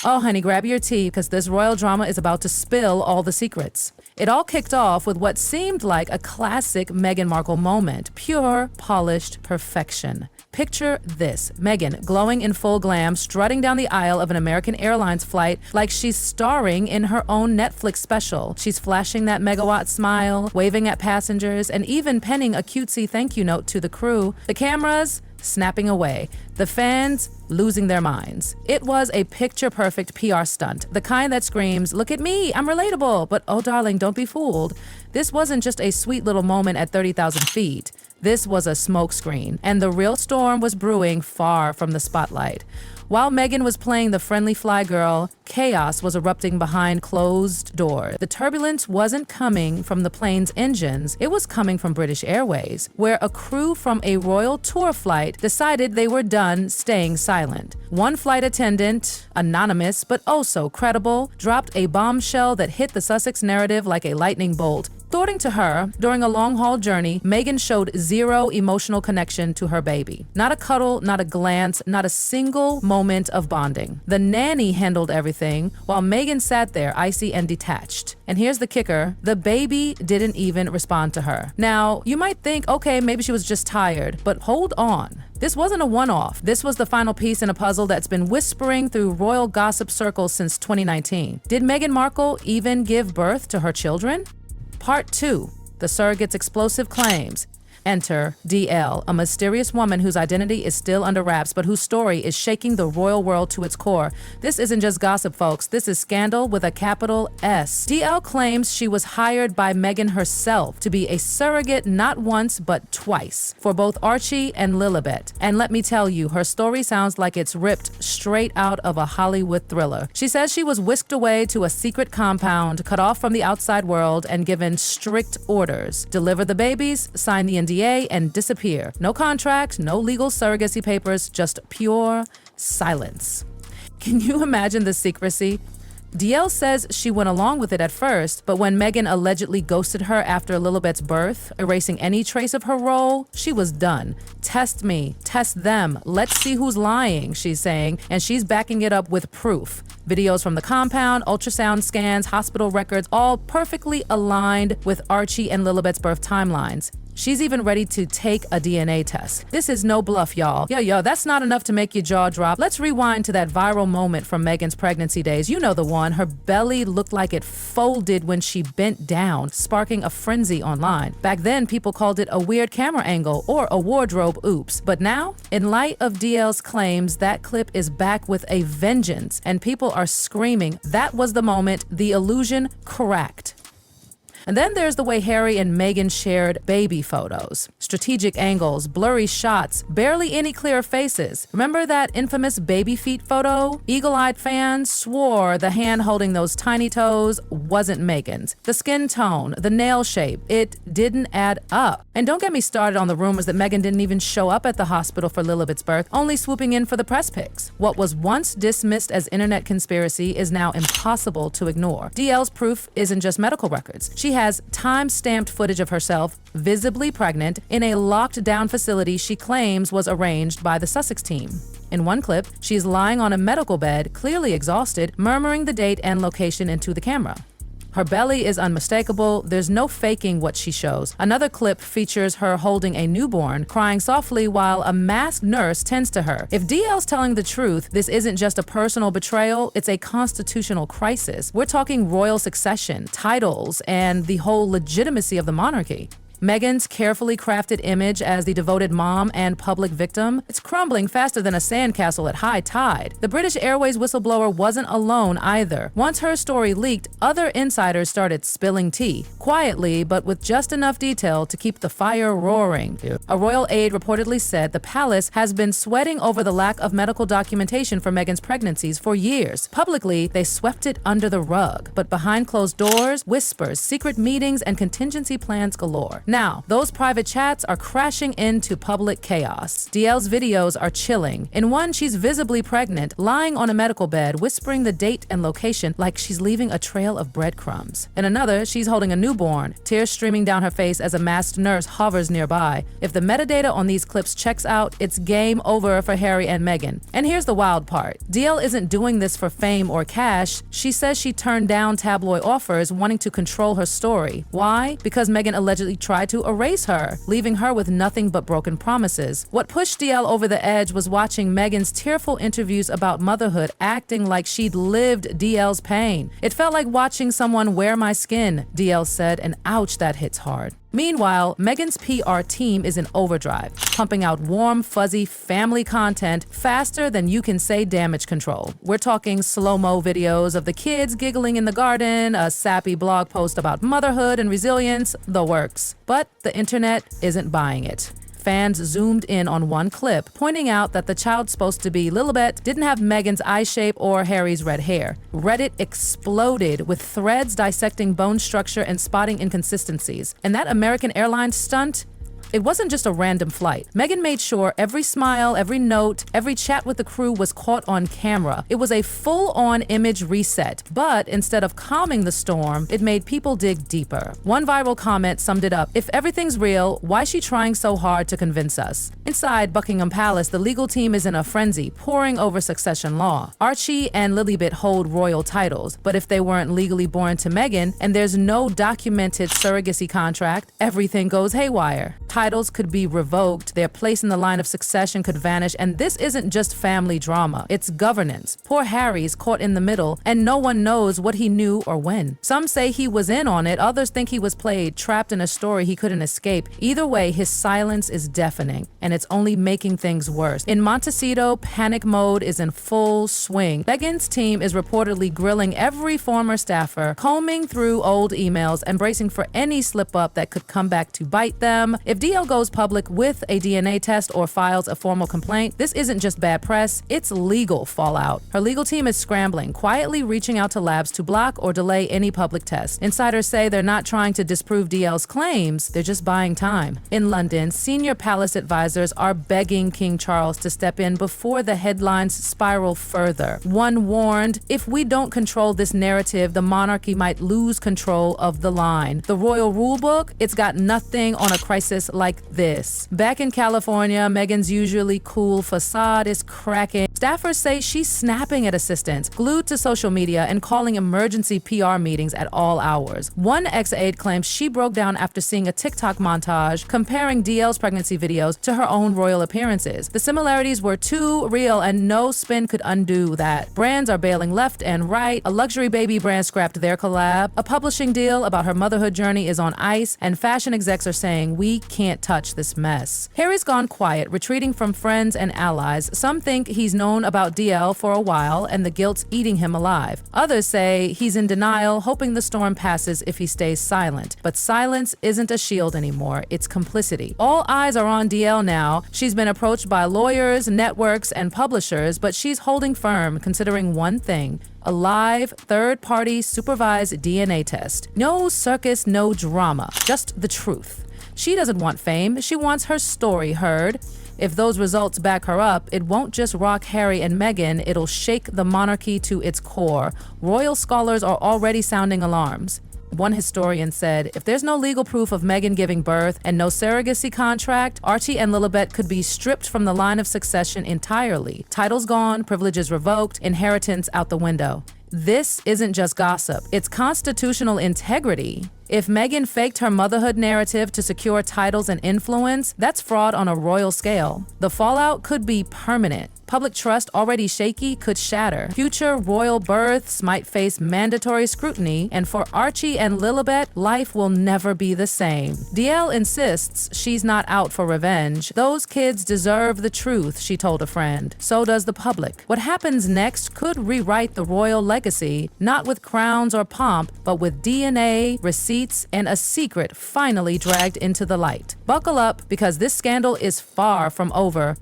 Oh, honey, grab your tea because this royal drama is about to spill all the secrets. It all kicked off with what seemed like a classic Meghan Markle moment. Pure, polished perfection. Picture this, Meghan glowing in full glam, strutting down the aisle of an American Airlines flight like she's starring in her own Netflix special. She's flashing that megawatt smile, waving at passengers, and even penning a cutesy thank you note to the crew. The cameras snapping away, the fans losing their minds. It was a picture-perfect PR stunt, the kind that screams, "Look at me, I'm relatable," but oh darling, don't be fooled. This wasn't just a sweet little moment at 30,000 feet. This was a smokescreen, and the real storm was brewing far from the spotlight. While Meghan was playing the friendly fly girl, chaos was erupting behind closed doors. The turbulence wasn't coming from the plane's engines, it was coming from British Airways, where a crew from a royal tour flight decided they were done staying silent. One flight attendant, anonymous but oh so credible, dropped a bombshell that hit the Sussex narrative like a lightning bolt. According to her, during a long-haul journey, Meghan showed zero emotional connection to her baby. Not a cuddle, not a glance, not a single moment of bonding. The nanny handled everything, while Meghan sat there icy and detached. And here's the kicker, the baby didn't even respond to her. Now, you might think, okay, maybe she was just tired, but hold on. This wasn't a one-off. This was the final piece in a puzzle that's been whispering through royal gossip circles since 2019. Did Meghan Markle even give birth to her children? Part 2, the surrogate's explosive claims. Enter DL, a mysterious woman whose identity is still under wraps, but whose story is shaking the royal world to its core. This isn't just gossip, folks. This is scandal with a capital S. DL claims she was hired by Meghan herself to be a surrogate not once, but twice, for both Archie and Lilibet. And let me tell you, her story sounds like it's ripped straight out of a Hollywood thriller. She says she was whisked away to a secret compound, cut off from the outside world, and given strict orders. Deliver the babies, sign the NDA, and disappear. No contract, no legal surrogacy papers, just pure silence. Can you imagine the secrecy? DL says she went along with it at first, but when Meghan allegedly ghosted her after Lilibet's birth, erasing any trace of her role, she was done. Test me, test them, let's see who's lying, she's saying, and she's backing it up with proof. Videos from the compound, ultrasound scans, hospital records, all perfectly aligned with Archie and Lilibet's birth timelines. She's even ready to take a DNA test. This is no bluff, y'all. Yo, that's not enough to make your jaw drop. Let's rewind to that viral moment from Meghan's pregnancy days. You know the one. Her belly looked like it folded when she bent down, sparking a frenzy online. Back then, people called it a weird camera angle or a wardrobe oops. But now, in light of DL's claims, that clip is back with a vengeance, and people are screaming, that was the moment the illusion cracked. And then there's the way Harry and Meghan shared baby photos. Strategic angles, blurry shots, barely any clear faces. Remember that infamous baby feet photo? Eagle-eyed fans swore the hand holding those tiny toes wasn't Meghan's. The skin tone, the nail shape, it didn't add up. And don't get me started on the rumors that Meghan didn't even show up at the hospital for Lilibet's birth, only swooping in for the press pics. What was once dismissed as internet conspiracy is now impossible to ignore. DL's proof isn't just medical records. She has time-stamped footage of herself, visibly pregnant, in a locked-down facility she claims was arranged by the Sussex team. In one clip, she's lying on a medical bed, clearly exhausted, murmuring the date and location into the camera. Her belly is unmistakable, there's no faking what she shows. Another clip features her holding a newborn, crying softly while a masked nurse tends to her. If DL's telling the truth, this isn't just a personal betrayal, it's a constitutional crisis. We're talking royal succession, titles, and the whole legitimacy of the monarchy. Meghan's carefully crafted image as the devoted mom and public victim, it's crumbling faster than a sandcastle at high tide. The British Airways whistleblower wasn't alone either. Once her story leaked, other insiders started spilling tea, quietly but with just enough detail to keep the fire roaring. A royal aide reportedly said the palace has been sweating over the lack of medical documentation for Meghan's pregnancies for years. Publicly, they swept it under the rug, but behind closed doors, whispers, secret meetings, and contingency plans galore. Now, those private chats are crashing into public chaos. DL's videos are chilling. In one, she's visibly pregnant, lying on a medical bed, whispering the date and location like she's leaving a trail of breadcrumbs. In another, she's holding a newborn, tears streaming down her face as a masked nurse hovers nearby. If the metadata on these clips checks out, it's game over for Harry and Meghan. And here's the wild part. DL isn't doing this for fame or cash. She says she turned down tabloid offers, wanting to control her story. Why? Because Meghan allegedly tried to erase her, leaving her with nothing but broken promises. What pushed DL over the edge was watching Meghan's tearful interviews about motherhood, acting like she'd lived DL's pain. It felt like watching someone wear my skin, DL said, and ouch, that hits hard. Meanwhile, Meghan's PR team is in overdrive, pumping out warm, fuzzy family content faster than you can say damage control. We're talking slow-mo videos of the kids giggling in the garden, a sappy blog post about motherhood and resilience, the works. But the internet isn't buying it. Fans zoomed in on one clip, pointing out that the child supposed to be Lilibet didn't have Meghan's eye shape or Harry's red hair. Reddit exploded with threads dissecting bone structure and spotting inconsistencies. And that American Airlines stunt? It wasn't just a random flight. Meghan made sure every smile, every note, every chat with the crew was caught on camera. It was a full-on image reset, but instead of calming the storm, it made people dig deeper. One viral comment summed it up: if everything's real, why is she trying so hard to convince us? Inside Buckingham Palace, the legal team is in a frenzy, poring over succession law. Archie and Lilibet hold royal titles, but if they weren't legally born to Meghan and there's no documented surrogacy contract, everything goes haywire. Titles could be revoked, their place in the line of succession could vanish, and this isn't just family drama, it's governance. Poor Harry's caught in the middle, and no one knows what he knew or when. Some say he was in on it, others think he was played, trapped in a story he couldn't escape. Either way, his silence is deafening, and it's only making things worse. In Montecito, panic mode is in full swing. Meghan's team is reportedly grilling every former staffer, combing through old emails and bracing for any slip-up that could come back to bite them. If DL goes public with a DNA test or files a formal complaint, this isn't just bad press, it's legal fallout. Her legal team is scrambling, quietly reaching out to labs to block or delay any public tests. Insiders say they're not trying to disprove DL's claims, they're just buying time. In London, senior palace advisors are begging King Charles to step in before the headlines spiral further. One warned, if we don't control this narrative, the monarchy might lose control of the line. The royal rulebook, it's got nothing on a crisis like this. Back in California, Meghan's usually cool facade is cracking. Staffers say she's snapping at assistants, glued to social media and calling emergency PR meetings at all hours. One ex-aide claims she broke down after seeing a TikTok montage comparing DL's pregnancy videos to her own royal appearances. The similarities were too real and no spin could undo that. Brands are bailing left and right. A luxury baby brand scrapped their collab. A publishing deal about her motherhood journey is on ice, and fashion execs are saying we can't touch this mess. Harry's gone quiet, retreating from friends and allies. Some think he's known about DL for a while and the guilt's eating him alive. Others say he's in denial, hoping the storm passes if he stays silent. But silence isn't a shield anymore, it's complicity. All eyes are on DL now. She's been approached by lawyers, networks, and publishers, but she's holding firm, considering one thing: a live, third-party supervised DNA test. No circus, no drama, just the truth. She doesn't want fame, she wants her story heard. If those results back her up, it won't just rock Harry and Meghan, it'll shake the monarchy to its core. Royal scholars are already sounding alarms. One historian said, if there's no legal proof of Meghan giving birth and no surrogacy contract, Archie and Lilibet could be stripped from the line of succession entirely. Titles gone, privileges revoked, inheritance out the window. This isn't just gossip, it's constitutional integrity. If Meghan faked her motherhood narrative to secure titles and influence, that's fraud on a royal scale. The fallout could be permanent. Public trust, already shaky, could shatter. Future royal births might face mandatory scrutiny, and for Archie and Lilibet, life will never be the same. DL insists she's not out for revenge. Those kids deserve the truth, she told a friend. So does the public. What happens next could rewrite the royal legacy, not with crowns or pomp, but with DNA, receipts, and a secret finally dragged into the light. Buckle up, because this scandal is far from over.